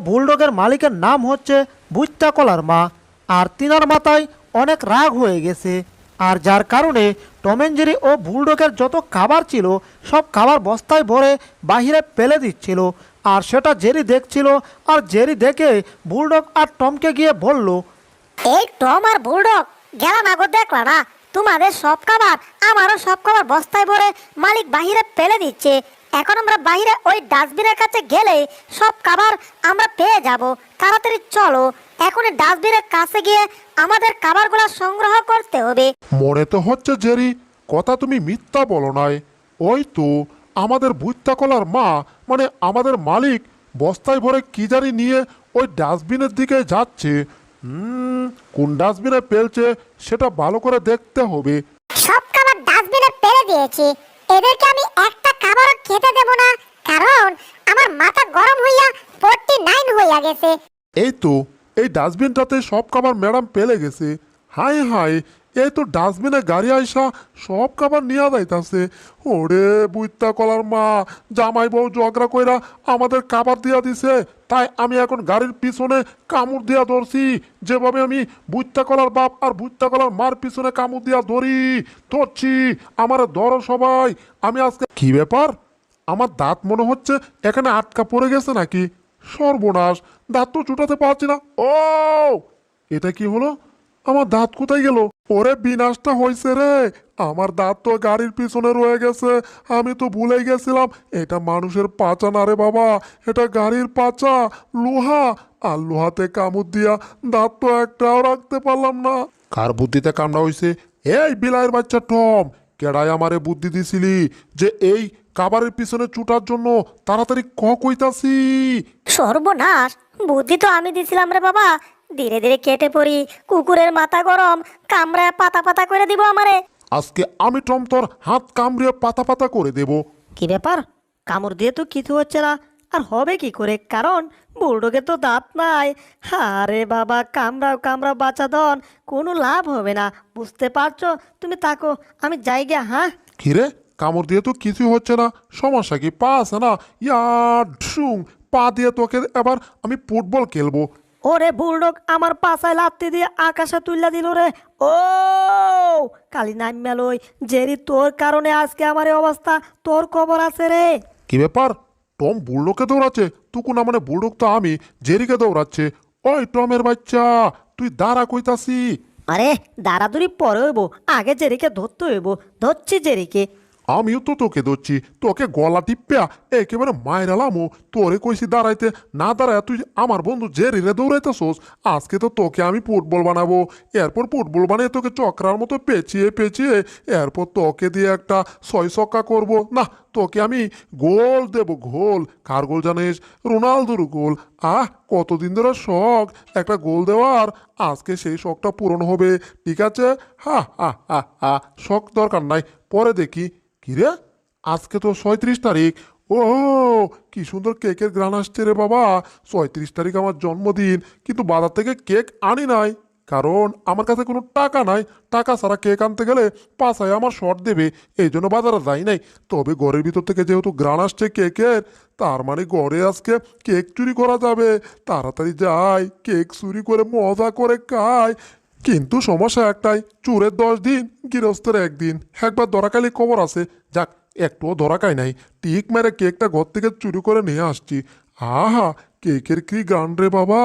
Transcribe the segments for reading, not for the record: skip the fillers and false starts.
বুলডগের মালিকের নাম হচ্ছে বুইত্তা কলার মা। আর তিনার মাথায় অনেক রাগ হয়ে গেছে, আর যার কারণে টম অ্যান্ড জেরি ও বুলডগের যত খাবার ছিল সব খাবার বস্তায় ভরে বাহিরে ফেলে দিচ্ছিল। আর সেটা জেরি দেখছিল, আর জেরি দেখে বুলডগ আর টমকে গিয়ে বলল, এই টম আর বুলডগ গেলাম আগো, দেখলা না তোমাদের সব খাবার আমারও সব খাবার বস্তায় ভরে মালিক বাহিরে ফেলে দিচ্ছে। এখন আমরা বাহিরে ওই ডাস্টবিনের কাছে গেলে সব খাবার আমরা পেয়ে যাব। তাড়াতাড়ি চলো, এখন এই ডাস্টবিনের কাছে গিয়ে আমাদের খাবারগুলো সংগ্রহ করতে হবে। মনে তো হচ্ছে জেরি কথা তুমি মিথ্যা বলো নাই। ওই তো আমাদের বুইত্তা কলার মা মানে আমাদের মালিক বস্তায় ভরে কি জানি নিয়ে ওই ডাস্টবিনের দিকে যাচ্ছে। কোন ডাস্টবিনে ফেলছে সেটা ভালো করে দেখতে হবে। সব খাবার ডাস্টবিনে ফেলে দিয়েছি, এদেরকে আমি একটা খাবারও খেতে দেব না, কারণ আমার মাথা গরম হইয়া 49 হইয়া গেছে। এই তো এই ডাস্টবিনটাতে সব খাবার ম্যাডাম পেলে গেছে। হাই হাই, এই তো ডাস্টবিনে গাড়ি আইসা সব খাবার নিয়ে যাইতাছে। ওরে বুইত্তা কলার মা, জামাই বউ ঝগড়া কইরা আমাদের খাবার দিয়া দিছে, তাই আমি এখন গাড়ির পিছনে কামড় দিয়া ধরছি। যেভাবে আমি বুইত্তা কলার বাপ আর বুইত্তা কলার মার পিছনে কামড় দিয়া ধরছি। আমার ধরো সবাই। আমি আজকে কি ব্যাপার, আমার দাঁত মনে হচ্ছে এখানে আটকা পড়ে গেছে নাকি? সর্বনাশ, দাঁত তো চুটাতে পারছি না। ও এটা কি হলো, আমার দাঁত কোথায় গেল? ওরে বিনাশটা হয়েছে রে, আমার দাঁত তো গাড়ির পিছনে রয়ে গেছে। আমি তো ভুলেই গেছিলাম এটা মানুষের পাচা না রে বাবা, এটা গাড়ির পাচা, লোহা। আর লোহাতে কামড় দিয়া দাঁত তো একটাও রাখতে পারলাম না। কার বুদ্ধিতে কামড়া হয়েছে? এই বিলাইয়ের বাচ্চা টম, কেডাই আমারে বুদ্ধি দিছিলি যে এই খাবারের পিছনে ছুটার জন্য? তাড়াতাড়ি কইতাছি। সর্বনাশ, বুদ্ধি তো আমি দিছিলাম রে বাবা। ধীরে ধীরে কেটে পড়ি, কুকুরের মাথা গরম, কামড়ায় পাতা পাতা করে দিব আমারে। আজকে আমি টম তোর হাত কামড়িয়ে পাতা পাতা করে দেব। কি ব্যাপার, কামড় দিয়ে তো কিছু হচ্ছে না, আর হবে কি করে, কারণ বুলডগে তো দাঁত নাই। আরে বাবা, কামড়াও কামড়াও বাচ্চা দন, কোনো লাভ হবে না, বুঝতে পারছো? তুমি তাকো, আমি যাই গে। হ্যাঁ কিরে, কামড় দিয়ে তো কিছু হচ্ছে না, সমস্যা কি? পা আছে না? ঢুং, পা দিয়ে তোকে এবার আমি ফুটবল খেলবো। ওরে বুলডগ আমার পাছায় লাত্তি দিয়ে আকাশে তুললা দিল রে। ও কালি নাম মেলই জেরি, তোর কারণে আজকে আমার এই অবস্থা, তোর খবর আছে রে। কি ব্যাপার, টম বুলডোকে দৌড়াচ্ছে? তুকু না মানে বুলডোক তো আমি, জেরিকে দৌড়াচ্ছে। ওই টমের বাচ্চা, তুই দাঁড়া কইতাছি। আরে দাঁড়াদুড়ি পরে হইব, আগে জেরিকে ধরতে হইব। ধরছি জেরিকে। আমিও তো তোকে ধরছি, তোকে গলা টিপ্পা একেবারে মায়েরালামো। তোরে কইছি দাঁড়াইতে, না দাঁড়ায় তুই আমার বন্ধু জেরিরে দৌড়াইতেছোস। আজকে তো তোকে আমি ফুটবল বানাবো, এরপর ফুটবল বানিয়ে তোকে চক্রার মতো পেঁচিয়ে পেঁচিয়ে এরপর তোকে দিয়ে একটা 6 ছক্কা করবো। না, তোকে আমি গোল দেব, গোল। কার গোল জানিস? রোনালদোর গোল। কতদিন ধরে শখ একটা গোল দেওয়ার, আজকে সেই শখটা পূরণ হবে। ঠিক আছে, হা হা হা হা, শখ দরকার নাই, পরে দেখি। কিরে, আজকে তো 37 তারিখ। ও কি সুন্দর কেকের গ্রান আসছে রে বাবা। 36 তারিখ আমার জন্মদিন, কিন্তু বাজার থেকে কেক আনি নাই, কারণ আমার কাছে কোনো টাকা নাই। টাকা ছাড়া কেক আনতে গেলে পাশায় আমার শর্ট দেবে, এই জন্য বাজারে যাই নাই। তবে ঘরের ভিতর থেকে যেহেতু গ্রান আসছে কেকের, তার মানে ঘরে আজকে কেক চুরি করা যাবে। তাড়াতাড়ি যাই, কেক চুরি করে মজা করে খাই। কিন্তু সমস্যা একটাই, চোরের 10 দিন, গৃহস্থের 1 দিন। একবার ধরাকালি খবর আছে, যাক একটুও ধরাকাই নাই। টিক মেরে কেকটা ঘর থেকে চুরি করে নিয়ে আসছি। আহা, কেকের কি গান রে বাবা।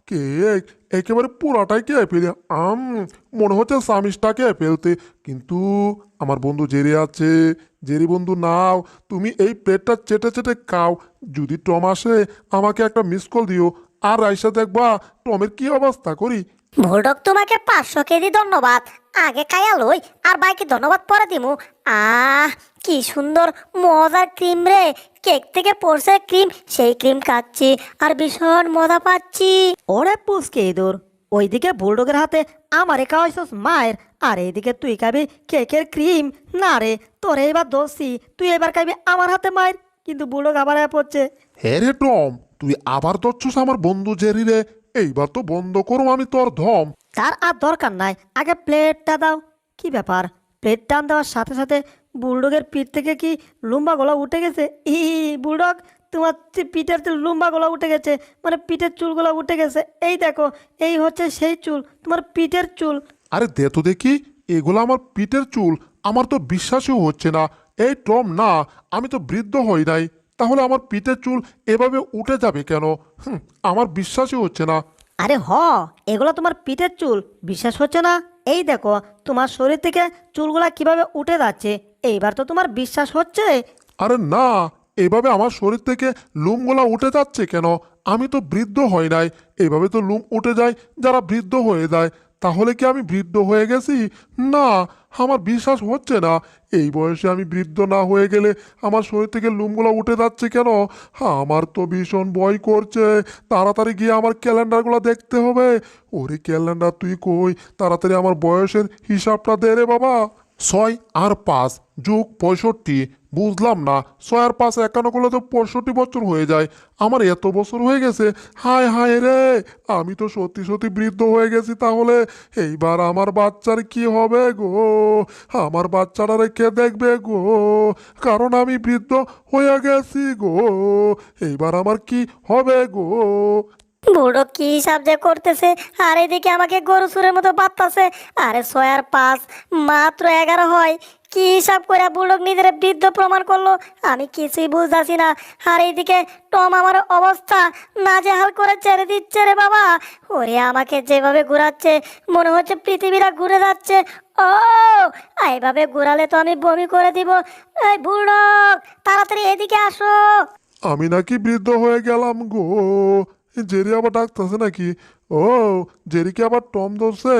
কেক একেবারে পুরাটাই খেয়ে ফেলি। মনে হচ্ছে সামিসটা খেয়ে ফেলতে, কিন্তু আমার বন্ধু জেরি আছে। জেরি বন্ধু, নাও তুমি এই প্লেটটা চেটে চেটে খাও। যদি টম আসে আমাকে একটা মিস কল দিও, আর রাইসা দেখবা টমের কি অবস্থা করি। বুলডগ তোমাকে 500 কেজি ধন্যবাদ, আগে খাইয়া লই, আর বাইকে ধন্যবাদ পরে দিমু। কি সুন্দর মজার ক্রিম রে, কেক থেকে পড়ছে ক্রিম, সেই ক্রিম খাচ্ছি আর ভীষণ মজা পাচ্ছি। ওরে পুষকে ইঁদুর, ওইদিকে বুলডগের হাতে আমারে খাওয়াইছস মায়ের, আর এইদিকে তুই খাবি কেকের ক্রিম। না রে, তোর এইবার দোষী, তুই এবার খাবি আমার হাতে মায়ের। কিন্তু বুলডগ আবার পড়ছে। হে রে টম, তুই আবার ধরছস আমার বন্ধু জেরি রে। এইবার তো বন্ধ করো আমি তোর ধম। তার আর দরকার নাই, আগে প্লেটটা দাও। কি ব্যাপার, প্লেট টান দেওয়ার সাথে সাথে বুলডগের পিঠ থেকে কি লম্বা গলা উঠে গেছে? বুলডগ, তোমার পিঠের লম্বা গলা উঠে গেছে, মানে পিঠের চুলগুলো উঠে গেছে। এই দেখো, এই হচ্ছে সেই চুল, তোমার পিঠের চুল। আরে দে তো দেখি, এগুলো আমার পিঠের চুল। আমার তো বিশ্বাসই হচ্ছে না। এই টম, না, আমি তো বৃদ্ধ হই নাই, তাহলে আমার পিঠের চুল এভাবে উঠে যাবে কেন? আমার বিশ্বাসই হচ্ছে না। আরে এগুলো তোমার পিঠের চুল, বিশ্বাস হচ্ছে না? এই দেখো তোমার শরীর থেকে চুলগুলা কিভাবে উঠে যাচ্ছে, এইবার তো তোমার বিশ্বাস হচ্ছে। আরে না, এভাবে আমার শরীর থেকে লোমগুলা উঠে যাচ্ছে কেন? আমি তো বৃদ্ধ হই নাই। এভাবে তো লোম উঠে যায় যারা বৃদ্ধ হয়ে যায়। তাহলে কি আমি বৃদ্ধ হয়ে গেছি? না, আমার বিশ্বাস হচ্ছে না। এই বয়সে আমি বৃদ্ধ না হয়ে গেলে আমার শরীর থেকে লোমগুলো উঠে যাচ্ছে কেন? আমার তো ভীষণ ভয় করছে। তাড়াতাড়ি গিয়ে আমার ক্যালেন্ডারগুলো দেখতে হবে। ওরে ক্যালেন্ডার, তুই কই? তাড়াতাড়ি আমার বয়সের হিসাবটা দে রে বাবা। 6 আর 5 যোগ 65। বুঝলাম না, 6 আর 5 একান্ন করলে তো 65 বছর হয়ে যায়। আমার এত বছর হয়ে গেছে। হায় হায় রে, আমি তো সত্যি সত্যি বৃদ্ধ হয়ে গেছি। তাহলে এইবার আমার বাচ্চার কি হবে গো? আমার বাচ্চাটারে কে দেখবে গো? কারণ আমি বৃদ্ধ হয়ে গেছি গো। এইবার আমার কি হবে গো? বুড়ো কি হিসাব যে করতেছে, আর এদিকে আমাকে গরু সুরের মতো বাত্তাছে। আরে 6 আর 5 মাত্র 11 হয়। কি হিসাব করে বুড়ো নিজের বৃদ্ধ প্রমাণ করলো, আমি কিছুই বুঝতেছি না। আর এইদিকে টম আমার অবস্থা নাজেহাল করে ছেড়ে দিচ্ছে রে বাবা। ওরে আমাকে যেভাবে ঘুরাচ্ছে, মনে হচ্ছে পৃথিবীটা ঘুরে যাচ্ছে। ও, এইভাবে ঘুরালে তো আমি বমি করে দিব। এই বুড়ো, তাড়াতাড়ি এদিকে আসো। আমি নাকি বৃদ্ধ হয়ে গেলাম গো? জেরি আবার ডাকতেছে নাকি? ও, জেরিকে আবার টম ধরছে।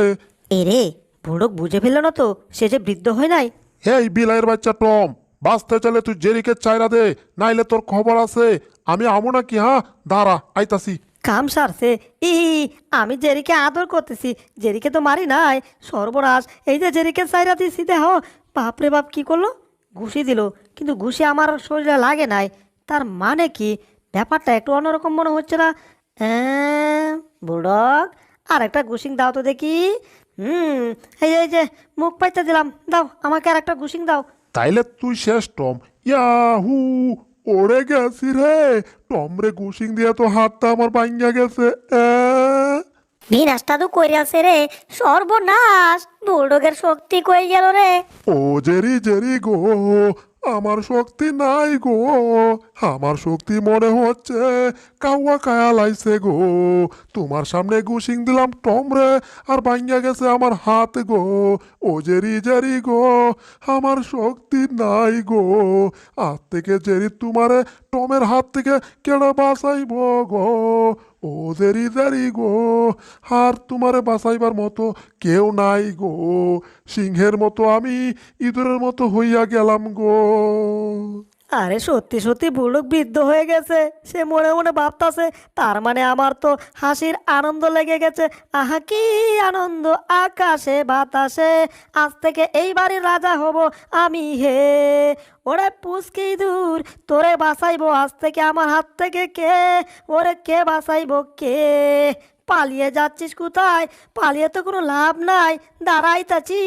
এরে, বুলডগ বুঝে ফেললো না তো সে যে বৃদ্ধ হয় নাই। এই বিলাইয়ের বাচ্চা টম, বাঁচতে চলে তুই জেরিকে চাইরা দে, নাইলে তোর খবর আছে। আমি আমো নাকি? হ্যাঁ, দাঁড়া, আইতাছি। কাম সারছে। ই আমি জেরিকে আদর করতেছি, জেরিকে তো মারি নাই। সর্বনাশ, এই যে জেরিকে চাইরা দিছি দেহ। বাপরে বাপ, কি করলো? ঘুষি দিল, কিন্তু ঘুষি আমার শরীরে লাগে নাই। তার মানে কি? ব্যাপারটা একটু অন্যরকম মনে হচ্ছে না? বুলডগ, আর একটা ঘুষিং দাও তো দেখি। এই যে মুখ পাইতে দিলাম, দাও আমাকে আর একটা ঘুষিং দাও। তাইলে তুই শেষ টম। ইয়াহু, ওড়ে গেছি রে। টম রে ঘুষিং দিয়ে তো হাতটা আমার ভাঙ্গা গেছে। বিনাশটা তো কইরাছে রে, সর্বনাশ। বুলডগের শক্তি কই গেল রে? ও জেরি জেরি গো, আমার শক্তি নাই গো। আমার শক্তি মনে হচ্ছে কাউয়া কায়া লাইছে গো। তোমার সামনে ঘুষিং দিলাম টম রে, আর ভাঙ্গা গেছে আমার হাত গো। ও জেরি জেরি গো, আমার শক্তি নাই গো। আজ থেকে জেরি তোমারে টমের হাত থেকে কেড়ে বাঁচাইব গো। ও জেরি জেরি গো, আর তোমারে বাঁচাইবার মতো কেউ নাই গো। সিংহের মতো আমি ইঁদুরের মতো হইয়া গেলাম গো। আরে সত্যি সত্যি বুলডগ বৃদ্ধ হয়ে গেছে, সে মনে মনে ভাবতাছে। তার মানে আমার তো হাসির আনন্দ লেগে গেছে। আহা কি আনন্দ, আকাশে বাতাসে, আজ থেকে এই বাড়ির রাজা হব আমি হে। ওরে পুচকি দূর, তোরে বাঁচাইবো আজ থেকে আমার হাত থেকে কে? ওরে কে বাঁচাইবো কে? পালিয়ে যাচ্ছিস কোথায়? পালিয়ে তো কোনো লাভ নাই, দাঁড়াইতাছি।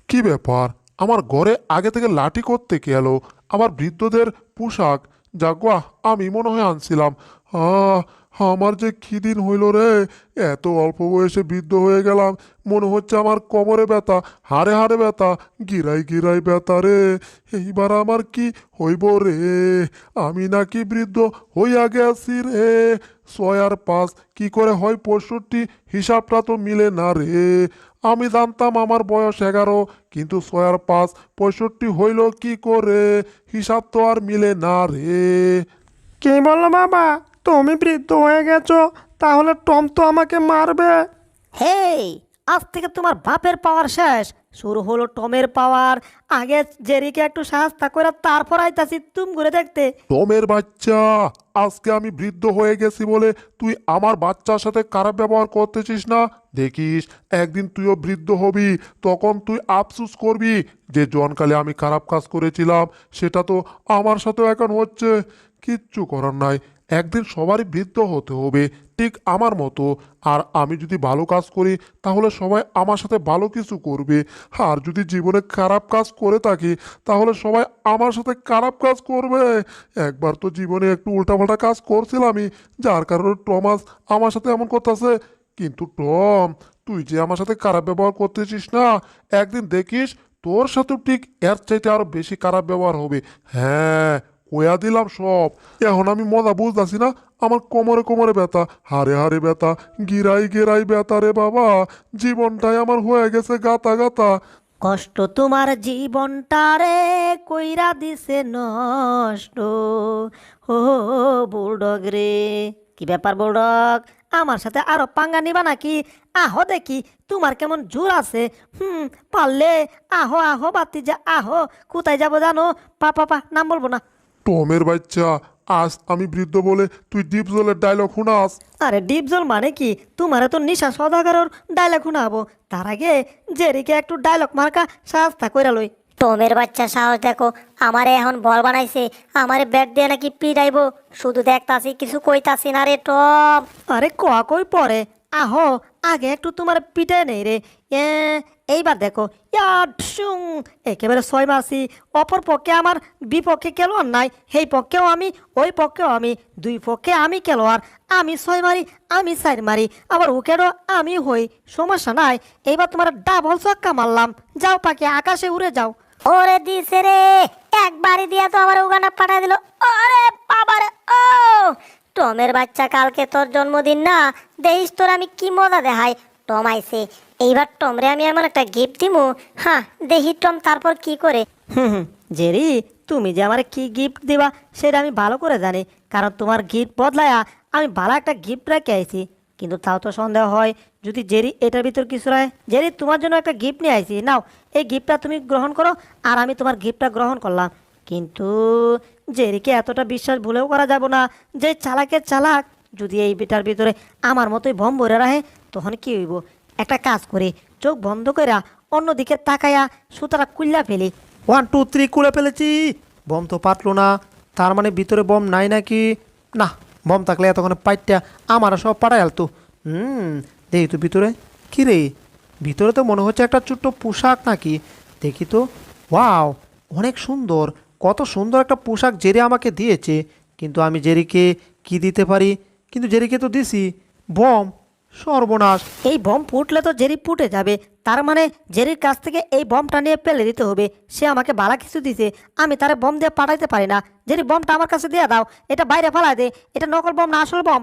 কি ব্যাপার, আমার ঘরে আগে থেকে লাঠি করতে গেল? আবার বৃদ্ধদের পোশাক জাগুয়া আমি মনে হয় আনছিলাম। আহ, আমার যে কি দিন হইল রে। এত অল্প বয়সে বৃদ্ধ হয়ে গেলাম। মনে হচ্ছে আমার কোমরে ব্যথা, হাড়ে হাড়ে ব্যথা, গিরাই গিরাই ব্যথা রে। এইবার আমার কি হইব রে? আমি নাকি বৃদ্ধ হইয়া গেছি রে। 6 আর 5 কি করে হয় 65? হিসাবটা তো মিলে না রে। আমি জানতাম আমার বয়স 11, কিন্তু 6 আর 5 65 হইল কি করে? হিসাব তো আর মিলে না রে। কে বললো বাবা তুমি বৃদ্ধ হয়ে গেছো? তাহলে টম তো আমাকে মারবে। হেই, আজ থেকে তোমার বাপের পাওয়ার শেষ, শুরু হলো টমের পাওয়ার। আগে জেরিকে একটু সাহায্য করে তারপর আইতাছি তুম করে দেখতে। টমের বাচ্চা, আজকে আমি বৃদ্ধ হয়ে গেছি বলে তুই আমার বাচ্চার সাথে খারাপ ব্যবহার করতেছিস না? দেখিস একদিন তুইও বৃদ্ধ হবি, তখন তুই আফসুস করবি যে জনকালে আমি খারাপ কাজ করেছিলাম, সেটা তো আমার সাথেও এখন হচ্ছে। কিচ্ছু করার নাই, একদিন সবারই বৃদ্ধ হতে হবে, ঠিক আমার মতো। আর আমি যদি ভালো কাজ করি তাহলে সবাই আমার সাথে ভালো কিছু করবে, আর যদি জীবনে খারাপ কাজ করে থাকি তাহলে সবাই আমার সাথে খারাপ কাজ করবে। একবার তো জীবনে একটু উল্টাপাল্টা কাজ করছিলামই, যার কারণে টমাস আমার সাথে এমন করতেছে। কিন্তু টম, তুই যে আমার সাথে খারাপ ব্যবহার করতেছিস না, একদিন দেখিস তোর সাথেও ঠিক এর চাইতে আরো বেশি খারাপ ব্যবহার হবে। হ্যাঁ, কয়া দিলাম সব। এখন আমি মজা বুঝতেছি না, আমার কোমরে কোমরে ব্যথা, হাড়ে হাড়ে ব্যথা, গিরাই গিরাই ব্যথা রে বাবা। জীবনটাই আমার হয়ে গেছে গাতা গাতা। কষ্ট তোমার জীবনটারে কইরা দিছে নষ্ট। হো বুলডগ রে, কি ব্যাপার বুলডগ, আমার সাথে আরো পাঙ্গা নিবা নাকি? আহো দেখি তোমার কেমন জোর আছে। পারলে আহো আহো বাতি যা আহো। কোথায় যাবো জানো? পা পা পা, নাম বলবো না। টমের বাচ্চা, আজ আমি বৃদ্ধ বলে তুই ডিপ জলের ডায়লগ শুনাস? আরে ডিপজল মানে কি? তোমারে তো নিশা সদাগরের ডায়লগ শোনাবো। তার আগে জেরিকে একটু ডায়লগ মার্কা সাজতা কইরা লই। টমের বাচ্চা সাহস দেখো, আমারে এখন বল বানাইছে, আমারে ব্যাট দিয়ে নাকি পিটাইবো। শুধু দেখতাছি, কিছু কইতাছি না রে টম। আরে কই পরে আহো, আগে একটু তোমার পিঠে নেই রে। এ, এইবার দেখো, ইয়াডসুং, একেবারে ছয় মাসি। অপর পক্ষে আমার বিপক্ষে খেলোয়াড় নাই, সেই পক্ষেও আমি, ওই পক্ষেও আমি, দুই পক্ষে আমি খেলোয়াড়। আমি ছয় মারি, আমি চার মারি, আবার উইকেটও আমি হই, সমস্যা নাই। এইবার তোমার ডাবল ছক্কা মারলাম, যাও পাখি আকাশে উড়ে যাও। ওরে দিছে রে, একবারই দিয়া তো আমার উগানা পাঠাই দিল। ওরে বাবারে, ও টমের বাচ্চা, কালকে তোর জন্মদিন না, দেখিস তোর আমি কি মজা দেখাই। টম আইছে, এইবার টমরে আমি এমন একটা গিফট দিমু। হ্যাঁ, দেখি টম তারপর কি করে। জেরি, তুমি যে আমার কি গিফট দিবা সেটা আমি ভালো করে জানি, কারণ তোমার গিফট বদলায়া আমি ভালো একটা গিফট রেখে আইছি। কিন্তু তাও তো সন্দেহ হয় যদি জেরি এটার ভিতর কিছু রায়। জেরি, তোমার জন্য একটা গিফট নিয়ে আইছি, নাও এই গিফটটা তুমি গ্রহণ করো। আর আমি তোমার গিফটটা গ্রহণ করলাম, কিন্তু জেরিকে এতটা বিশ্বাস ভুলেও করা যাব না যে চালাকের চালাক। যদি এই বিটার ভিতরে আমার মতোই বম ভরে রাখে তখন কি হইব? একটা কাজ করি, চোখ বন্ধ কইরা অন্যদিকে তাকাইয়া সুতরাং কুল্লা ফেলি। 1 2 3 খুলে ফেলেছি। বম তো পাতলো না, তার মানে ভিতরে বম নাই নাকি? না, বম থাকলে এতক্ষণে পাইটটা আমার সব পাঠাই আলতো। দেখি তো ভিতরে কি রে, ভিতরে তো মনে হচ্ছে একটা ছোট্ট পোশাক নাকি। দেখি তো, ওয়াও, অনেক সুন্দর, কত সুন্দর একটা পোশাক জেরি আমাকে দিয়েছে। কিন্তু আমি জেরিকে কি দিতে পারি? কিন্তু জেরিকে তো দিছি বম। সর্বনাশ! এই বম ফুটলে তো জেরি ফুটে যাবে, তার মানে জেরির কাছ থেকে এই বমটা নিয়ে ফেলে দিতে হবে। সে আমাকে বালা কিছু দিছে, আমি তারে বম দিয়ে পাঠাইতে পারি না। জেরি, বমটা আমার কাছে দিয়ে দাও, এটা বাইরে ফেলাই দে। এটা নকল বম না আসল বম।